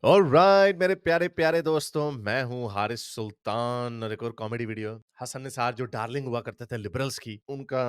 Alright मेरे प्यारे प्यारे दोस्तों, मैं हूँ हारिस सुल्तान और एक और कॉमेडी वीडियो। हसन निसार जो डार्लिंग हुआ करते थे लिबरल्स की, उनका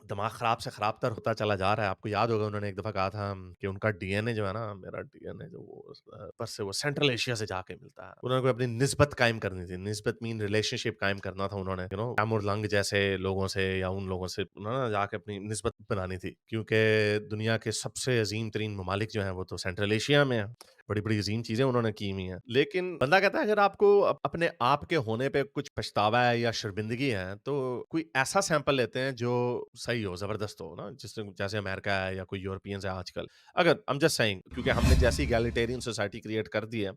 दिमाग खराब से खराबतर होता चला जा रहा है। आपको याद होगा उन्होंने एक दफा कहा था कि उनका डीएनए जो है ना, मेरा डीएनए जो वो पर से वो सेंट्रल एशिया से जाके मिलता है। उन्होंने कोई अपनी निस्बत कायम करनी थी, निस्बत मीन रिलेशनशिप कायम करना था उन्होंने, तैमूर लंग जैसे लोगों से या उन लोगों से उन्होंने जाके अपनी निस्बत बनानी थी, क्योंकि दुनिया के सबसे अजीम तरीन ममालिक जो है वो तो सेंट्रल एशिया में है। बड़ी-बड़ी अज़ीम चीज़ें उन्होंने की हुई हैं। लेकिन बंदा कहता है अगर आपको अपने आप के होने पे कुछ पछतावा है या शर्मिंदगी है, तो कोई ऐसा सैंपल लेते हैं जो सही हो, ज़बरदस्त हो ना, जिससे जैसे अमेरिका है या कोई यूरोपियंस है आजकल। अगर आई एम जस्ट सेइंग, क्योंकि हमने जैसी एगैलिटेरियन सोसाइटी क्रिएट कर दी है,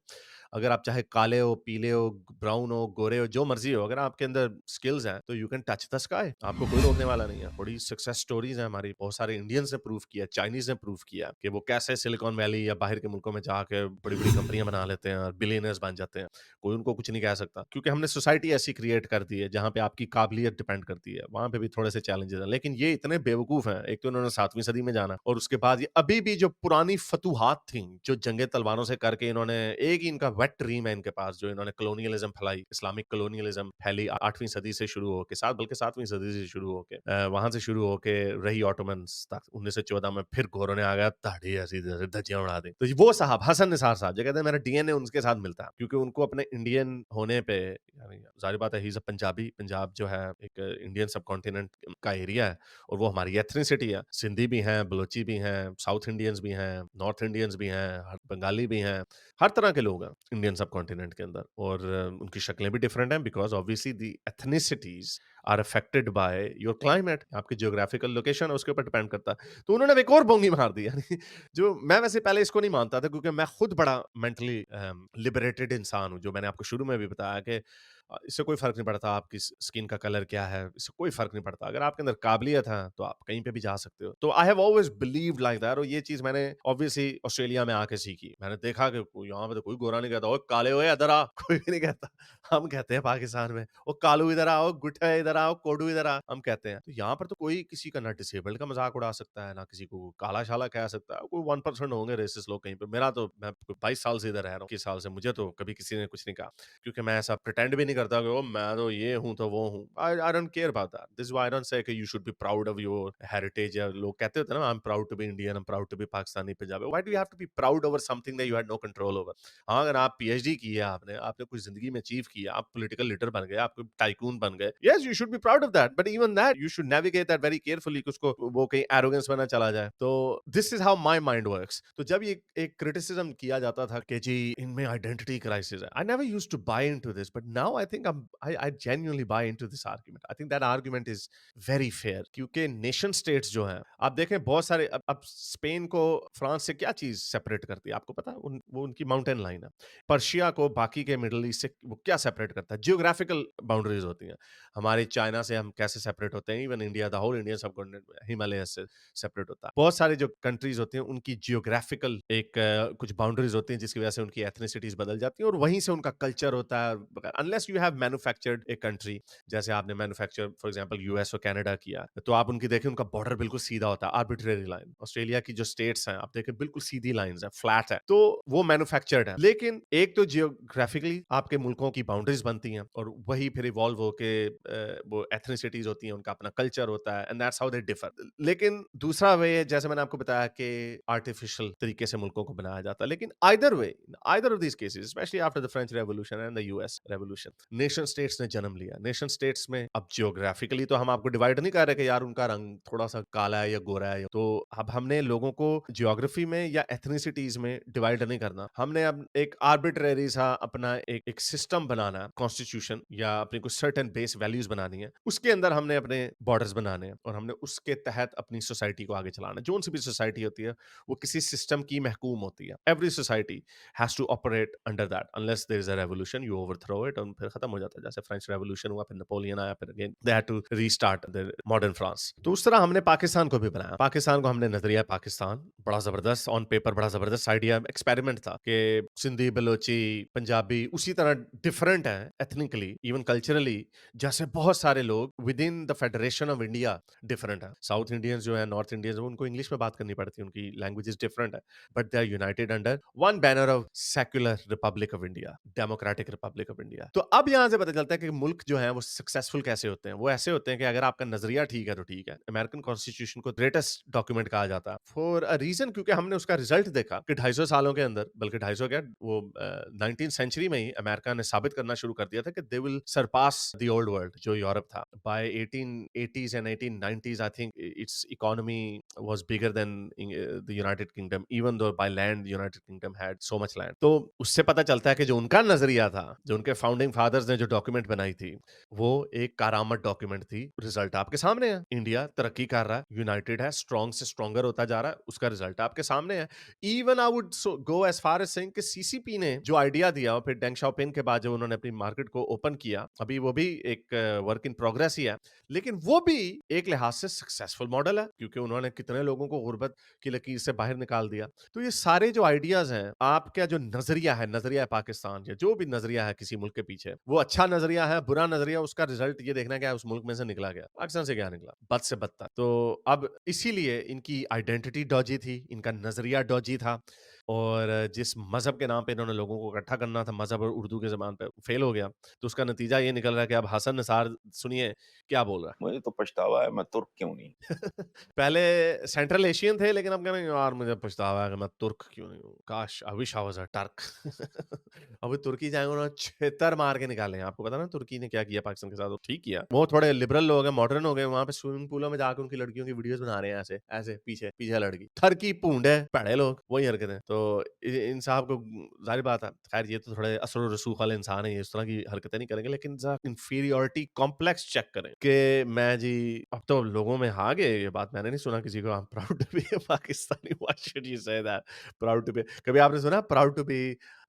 अगर आप चाहे काले हो, पीले हो, ब्राउन हो, गोरे हो, जो मर्ज़ी हो, अगर आपके अंदर स्किल्स हैं, तो you can touch the sky. आपको कोई रोकने वाला नहीं है। बड़ी सक्सेस स्टोरीज़ हैं हमारी, बहुत सारे इंडियंस ने प्रूव किया, चाइनीज़ ने प्रूव किया कि वो कैसे सिलिकॉन वैली या बाहर के मुल्कों में जाके बड़ी-बड़ी कंपनियाँ बना लेते हैं और बिलियनियर्स बन जाते हैं। कोई उनको कुछ नहीं कह सकता, क्योंकि हमने सोसाइटी ऐसी क्रिएट कर दी है, जहाँ पे आपकी काबिलियत डिपेंड करती है। वहाँ पे भी थोड़े से चैलेंजेस हैं, लेकिन ये इतने बेवकूफ़ हैं। एक तो इन्होंने 7वीं सदी में जाना और उसके बाद ये अभी भी जो पुरानी फतूहात थी, जो जंगे तलवारों से करके इन्होंने एक ही इनका वेट ड्रीम है इनके पास, जो इन्होंने कॉलोनियलिज़्म फैलाई, इस्लामिक कॉलोनियलिज़्म फैली 8वीं सदी से शुरू होके, सात बल्कि 7वीं सदी से शुरू होके वहाँ से शुरू होके रही ऑटोमन्स तक 1914 में फिर गोरों ने आ गया दाढ़ी ऐसी धज्जियाँ उड़ा दी। तो वो साहब हसन निसार साहब जो कहते हैं मेरा डीएनए उनके साथ मिलता है, क्योंकि उनको अपने इंडियन होने पे यानी ज़ाहिर बात है he is a Punjabi, Punjab जो है एक इंडियन सबकॉन्टिनेंट का एरिया है और वो हमारी एथनिसिटी है। सिंधी भी हैं, बलोची भी हैं, साउथ इंडियंस भी हैं, नॉर्थ इंडियंस भी हैं, बंगाली भी हैं, हर तरह के लोग हैं इंडियन सबकॉन्टिनेंट के अंदर और उनकी शक्लें भी डिफरेंट हैं because obviously the ethnicities are affected by your climate. आपकी ज्योग्राफिकल लोकेशन है उसके ऊपर डिपेंड करता है। तो उन्होंने अब एक और बोंगी मार दी यानी जो मैं वैसे पहले इसको नहीं मानता था, क्योंकि मैं खुद बड़ा मेंटली लिबरेटेड इंसान हूँ, जो मैंने आपको शुरू में भी बताया कि इससे कोई फ़र्क नहीं पड़ता आपकी स्किन का कलर क्या है, इससे कोई फ़र्क नहीं पड़ता। अगर आपके अंदर काबिलियत है, तो आप कहीं पे भी जा सकते हो। तो I have always believed like that और ये चीज़ मैंने ऑब्वियसली ऑस्ट्रेलिया में आके सीखी। मैंने देखा कि यहाँ पे तो कोई गोरा नहीं कहता, "ओए काले ओए इधर आ" कोई भी नहीं कहता। हम कहते हैं पाकिस्तान में, "ओ कालू इधर आओ, गुट्ठे इधर आओ, कोडू इधर आ" हम कहते हैं। तो यहाँ पर तो कोई किसी का ना डिसेबल्ड का मज़ाक उड़ा सकता है, ना किसी को काला-शाला कह सकता है। कोई 1% होंगे रेसिस्ट लोग कहीं पे। मेरा तो मैं 22 साल से इधर रह रहा हूँ, 21 साल से, मुझे तो कभी किसी ने कुछ नहीं कहा। क्योंकि मैं ऐसा प्रिटेंड भी नहीं करता कि ओ मैं तो ये हूँ तो वो हूँ। I don't care about that. This is why I don't say कि you should be proud of your heritage, या लोग कहते होते हैं ना I am proud to be Indian, I am proud to be Pakistani, Punjabi. Why do you have to be proud over something that you had no control over? हाँ, अगर आप PhD की है आपने, आपने कुछ ज़िंदगी में अचीव किया, आप पॉलिटिकल लीडर बन गए, आप कोई टाइकून बन गए। Yes, you should be proud of that, but even that you should navigate that very carefully कि उसको वो कहीं एरोगेंस में ना चला जाए। तो this is how my mind works. तो जब ये एक क्रिटिसिज्म किया जाता था कि जी इनमें आइडेंटिटी क्राइसिस है, I never used to buy into this, but now I think I genuinely buy into this argument. I think that argument is very fair, क्योंकि नेशन स्टेट्स जो हैं, आप देखें बहुत सारे, अब स्पेन को फ्रांस से क्या चीज सेपरेट करती है आपको पता है? वो उनकी माउंटेन लाइन है। पर्शिया को बाकी के मिडल ईस्ट से वो क्या सेपरेट करता है? जियोग्राफिकल बाउंड्रीज होती हैं। हमारे चाइना से हम कैसे सेपरेट होते हैं, even India, the whole Indian subcontinent Himalaya से सेपरेट होता है। बहुत सारे जो कंट्रीज होती हैं उनकी जियोग्राफिकल एक कुछ बाउंड्रीज होती हैं, जिसकी वजह से उनकी एथनिसिटीज बदल जाती हैं और वहीं से उनका कल्चर होता है। Unless you have manufactured a country, जैसे आपने मैन्युफैक्चर फॉर एग्जांपल यूएस और कनाडा किया, तो आप उनकी देखें उनका बॉर्डर बिल्कुल सीधा होता है, आर्बिट्रेरी लाइन। ऑस्ट्रेलिया की जो स्टेट्स हैं आप देखें बिल्कुल सीधी लाइंस है, फ्लैट है, तो वो मैन्युफैक्चर्ड है। लेकिन एक तो जियोग्राफिकली आपके मुल्कों की बाउंड्रीज बनती हैं और वही फिर इवॉल्व होके वो एथनिसिटीज होती हैं, उनका अपना कल्चर होता है, and that's how they differ. लेकिन दूसरा वे है, जैसे मैंने आपको बताया कि आर्टिफिशियल तरीके से मुल्कों को बनाया जाता है। लेकिन either way, either of these cases, specially after the French revolution and the US revolution, nation states ने जन्म लिया। नेशन स्टेट्स में अब जियोग्राफिकली तो हम आपको डिवाइड नहीं कर रहे कि यार उनका रंग थोड़ा सा काला है या गोरा है, तो अब हमने लोगों को जियोग्राफी में या एथनिसिटीज में डिवाइड नहीं करना। हमने अब एक आर्बिट्रेरी सा अपना एक सिस्टम बनाना है, कॉन्स्टिट्यूशन या अपनी कुछ सर्टेन बेस वैल्यूज बनानी है, उसके अंदर हमने अपने बॉर्डर्स बनाने हैं और हमने उसके तहत अपनी सोसाइटी को आगे चलाना है। जो सी भी सोसाइटी होती है वो किसी सिस्टम की महकूम होती है। Every society has to operate under that unless there is a revolution, you overthrow it और फिर खत्म हो जाता है, जैसे फ्रेंच रेवोल्यूशन हुआ, फिर नेपोलियन आया, फिर again they had to restart the modern France. तो उस तरह हमने पाकिस्तान को भी बनाया। पाकिस्तान को हमने नजरिया पाकिस्तान बड़ा जबरदस्त, ऑन पेपर बड़ा जबरदस्त आइडिया, एक्सपेरिमेंट था कि सिंधी, बलोची, पंजाबी उसी तरह डिफरेंट है एथनिकली, इवन कल्चरली, जैसे बहुत सारे लोग with in the federation of India different है। साउथ इंडियंस जो है, नॉर्थ इंडियंस, उनको इंग्लिश में बात करनी पड़ती है, उनकी लैंग्वेजेस डिफरेंट है, but they are united under one banner of secular republic of India, democratic republic of India. तो अब यहां से पता चलता है कि मुल्क जो है वो सक्सेसफुल कैसे होते हैं। वो ऐसे होते हैं कि अगर आपका नजरिया ठीक है तो ठीक है। अमेरिकन कॉन्स्टिट्यूशन को ग्रेटेस्ट डॉक्यूमेंट कहा जाता है फॉर अ रीजन, क्योंकि हमने उसका रिजल्ट देखा कि 250 सालों के अंदर, बल्कि 250 क्या, वो 19th सेंचुरी में ही अमेरिका ने साबित करना शुरू कर दिया था कि they will surpass the old world, जो यूरोप था। By 1880s and 1890s I think its economy was bigger than the United Kingdom, even though by land United Kingdom had so much land. तो उससे पता चलता है कि जो उनका नजरिया था, जो उनके फाउंडिंग फादर्स ने जो डॉक्यूमेंट बनाई थी, वो एक कारामत डॉक्यूमेंट थी। रिजल्ट आपके सामने है, इंडिया तरक्की कर रहा है, यूनाइटेड है, स्ट्रॉन्ग से स्ट्रॉन्गर होता जा रहा है, उसका रिजल्ट आपके सामने है। Even I would go as far as saying कि सीसीपी ने जो आइडिया दिया और फिर डेंग शाओपिंग के बाद जो उन्होंने अपनी मार्केट को ओपन किया, अभी वो भी एक वर्क इन प्रोग्रेस ही है, लेकिन वो भी एक लिहाज से सक्सेसफुल मॉडल है, क्योंकि उन्होंने कितने लोगों को गुर्बत की लकीर से बाहर निकाल दिया। तो ये सारे जो आइडियाज हैं, आपका जो नजरिया है, नजरिया पाकिस्तान या जो भी नजरिया है किसी मुल्क के पीछे, वो अच्छा नजरिया है, बुरा नजरिया, उसका रिजल्ट ये देखना क्या है उस मुल्क में से निकला गया, पाकिस्तान से क्या निकला, बद से बदतर। तो अब इसीलिए इनकी आइडेंटिटी डॉजी थी, इनका नजरिया डॉजी था, और जिस मजहब के नाम पे इन्होंने लोगों को इकट्ठा करना था, मजहब और उर्दू के जबान पे फेल हो गया। तो उसका नतीजा ये निकल रहा है कि अब हसन निसार सुनिए क्या बोल रहा है। मुझे तो पछतावा है मैं तुर्क क्यों नहीं। पहले सेंट्रल एशियन थे, लेकिन अब कह रहे हैं यार मुझे पछतावा है कि मैं तुर्क क्यों नहीं हूँ, काश I wish I was a Turk. अभी तुर्की जाएंगे, उन्होंने छितर मार के निकाले हैं। आपको पता ना तुर्की ने क्या किया पाकिस्तान के साथ, वो ठीक किया। वो थोड़े लिबरल लोग हैं, मॉडर्न हो गए, वहां पे स्विमिंग पूलों में जाकर उनकी लड़कियों की वीडियोस बना रहे हैं, ऐसे ऐसे पीछे पीछे लड़की, थरकी पूंड है, पढ़े लोग वही हरकतें। तो इन साहब को जाहिर बात है, खैर ये तो थोड़े असर और रसूख वाले इंसान है, ये इस तरह की हरकतें नहीं करेंगे, लेकिन इंफीरियोरिटी कॉम्प्लेक्स चेक करें कि मैं जी, अब तो लोगों में आ गए ये बात, मैंने नहीं सुना किसी को, I am proud to be a Pakistani, what should you say that, proud to be. कभी आपने सुना प्राउड टू बी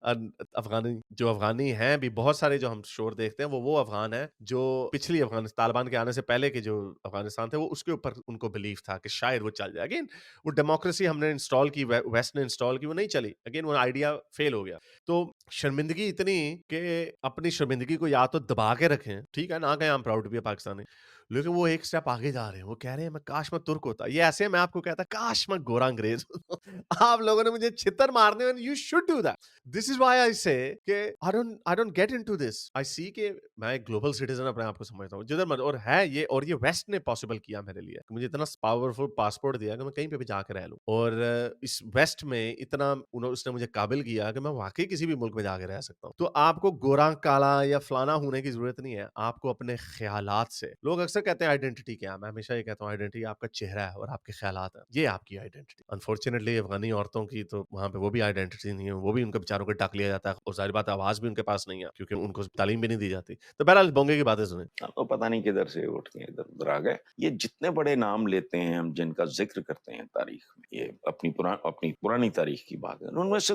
अफगानी? जो अफगानी हैं भी बहुत सारे, जो हम शोर देखते हैं, वो अफगान है जो पिछली अफगान तालिबान के आने से पहले के जो अफगानिस्तान थे, वो उसके ऊपर उनको बिलीव था कि शायद वो चल जाए। अगेन वो डेमोक्रेसी हमने इंस्टॉल की, वेस्ट ने इंस्टॉल की, वो नहीं चली, अगेन वो आइडिया फेल हो गया। तो शर्मिंदगी इतनी कि अपनी शर्मिंदगी को या तो दबा के रखें, ठीक है ना, कहें हम प्राउड टू बी पाकिस्तानी, लेकिन वो एक स्टेप आगे जा रहे हैं, वो कह रहे हैं मैं काश मैं तुर्क होता। ये ऐसे मैं आपको कहता काश मैं गोरा अंग्रेज होता। आप लोगों ने मुझे छितर मारने, you should do that. This is why I say कि I don't get into this. I see कि मैं एक ग्लोबल सिटीजन अपने आप को समझता हूँ, जिधर और है ये, और ये वेस्ट ने पॉसिबल किया मेरे लिए, मुझे इतना पावरफुल पासपोर्ट दिया कि मैं कहीं पे भी जाकर रह लूं, और इस वेस्ट में इतना उसने मुझे काबिल किया कि मैं वाकई किसी भी मुल्क में जाकर रह सकता हूँ। तो आपको गोरा काला या फलाना होने की जरूरत नहीं है, आपको अपने ख्यालात से, लोग अक्सर कहते हैं आइडेंटिटी क्या है, मैं हमेशा ये कहता हूँ आइडेंटिटी आपका चेहरा है और आपके ख्यालात है, ये आपकी आइडेंटिटी। अनफॉर्चुनेटली अफगानी औरतों की तो वहां पे वो भी आइडेंटिटी नहीं है, वो भी उनके बेचारों को ढक लिया जाता है, और जाहिर बात आवाज भी उनके पास नहीं है, क्योंकि उनको तालीम भी नहीं दी जाती। तो बहरहाल बोंगे की बातें सुने। अब तो पता नहीं किधर से उठ के इधर उधर आ गए। ये जितने बड़े नाम लेते हैं हम, जिनका जिक्र करते हैं तारीख में, ये अपनी पुरानी तारीख की बात है, उनमें से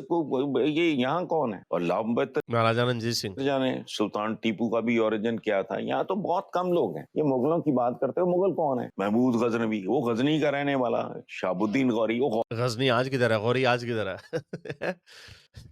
ये यहाँ कौन है? और लाभ महाराजा रणजीत सिंह। जाने सुल्तान टीपू का भी ओरिजिन क्या था, यहाँ तो बहुत कम लोग हैं। ये मुगलों की बात करते हो, मुगल कौन है? महमूद गजनवी, वो गजनी का रहने वाला। शाहबुद्दीन गौरी, वो गजनी आज किधर है, गौरी आज किधर है?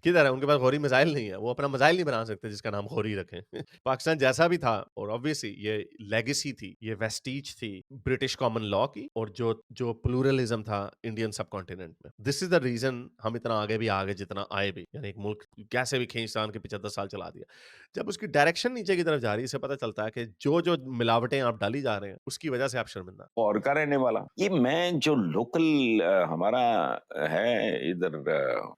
किधर है? उनके पास गौरी मिसाइल नहीं है, वो अपना मिसाइल नहीं बना सकते जिसका नाम गौरी रखें। पाकिस्तान जैसा भी था, और ऑब्वियसली ये लेगेसी थी, ये वेस्टीज थी ब्रिटिश कॉमन लॉ की, और जो जो प्लूरलिज्म था इंडियन सब कॉन्टिनेंट में। दिस इज द रीजन हम इतना आगे भी आगे जितना आए भी, यानी एक मुल्क कैसे भी खींचतान के 75 साल चला दिया। जब उसकी डायरेक्शन नीचे की तरफ जा रही है, इससे पता चलता है कि जो जो मिलावटें आप डाली जा रहे हैं, उसकी वजह से आप शर्मिंदा। और का रहने वाला। ये मैं जो लोकल हमारा है इधर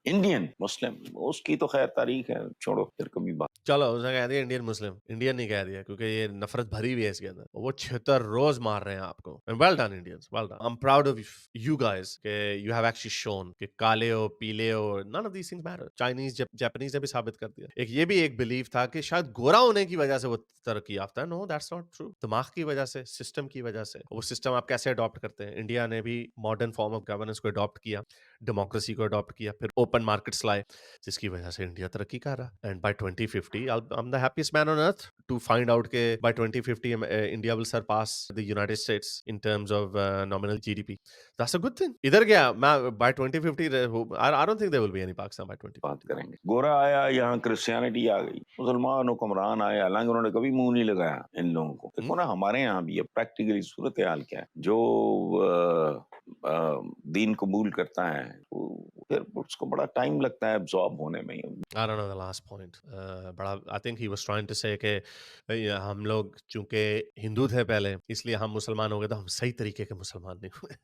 इंडियन मुस्लिम, उसकी तो खैर तारीख है, छोड़ो फिर कभी बात। चलो उसने कह दिया इंडियन मुस्लिम, इंडियन नहीं कह दिया, क्योंकि ये नफरत भरी हुई है इसके अंदर, वो 76 रोज मार रहे हैं आपको। Well done Indians, well done, I am proud of you guys कि यू हैव एक्चुअली शोन कि काले हो पीले हो, none of these things matter. Chinese Japanese ने भी साबित कर दिया। एक ये भी एक बिलीफ था कि शायद गोरा होने की वजह से वो तरक्की याफ्ता है, नो दैट्स नॉट ट्रू। दिमाग की वजह से, सिस्टम की वजह से, वो सिस्टम आप कैसे अडॉप्ट करते हैं। इंडिया ने भी मॉडर्न फॉर्म ऑफ गवर्नेंस को अडॉप्ट किया, डेमोक्रेसी को अडॉप्ट किया, फिर ओपन मार्केट्स लाए, जिसकी वजह से इंडिया तरक्की कर रहा है। And by 2050 I am the happiest man on earth to find out के by 2050 India will surpass the United States in terms of nominal GDP. That's a good thing. इधर गया मैं by 2050, I don't think there will be any Pakistan by बात 2050। करेंगे। गोरा आया, यहाँ Christianity आ गई, मुसलमान हुक्मरान आए, हालांकि उन्होंने कभी मुंह नहीं लगाया इन लोगों को। देखो ना हमारे यहाँ भी है प्रैक्टिकली सूरत हाल क्या है। जो दीन कबूल करता है फिर उसको बड़ा टाइम लगता है एब्जॉर्ब होने में। I don't know the last point. बड़ा I think he was trying to say कि हम लोग चूंकि हिंदू थे पहले, इसलिए हम मुसलमान हो गए, तो हम सही तरीके के मुसलमान नहीं हुए।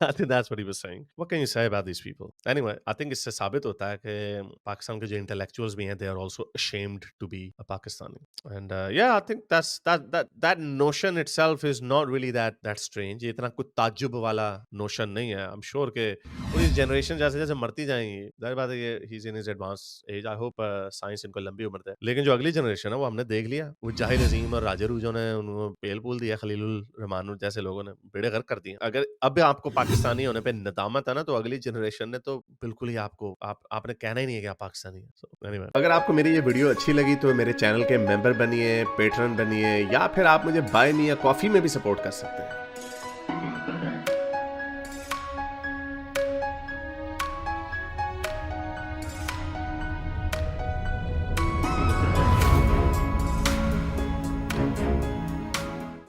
I think that's what he was saying. What can you say about these people? Anyway, I think इससे साबित होता है कि पाकिस्तान के जो intellectuals भी हैं, they are also ashamed to be a Pakistani. And yeah, I think that notion itself is not really that strange. ये इतना कुछ ताज्जुब वाला notion नहीं है। I'm sure कि पूरी जनरेशन जैसे जैसे मरती जाएंगी, जाहिर बात है ये ही is in his advance age, I hope science इनको लंबी उम्र दे। लेकिन जो अगली जनरेशन है वो हमने देख लिया, वो जाहिर अजीम और राजे रूजों ने उनको पेल पूल दिया, खलीलुल रहमान जैसे लोगों ने बेड़े गर्क कर दिए। अगर अब आपको पाकिस्तानी होने पे नदामत है ना, तो अगली जनरेशन ने तो बिल्कुल ही आपने कहना ही नहीं है कि आप पाकिस्तानी हैं। So, anyway, अगर आपको मेरी ये वीडियो अच्छी लगी तो मेरे चैनल के मेंबर बनिए, पेट्रन बनिए, या फिर आप मुझे बाय मी या कॉफी में भी सपोर्ट कर सकते हैं।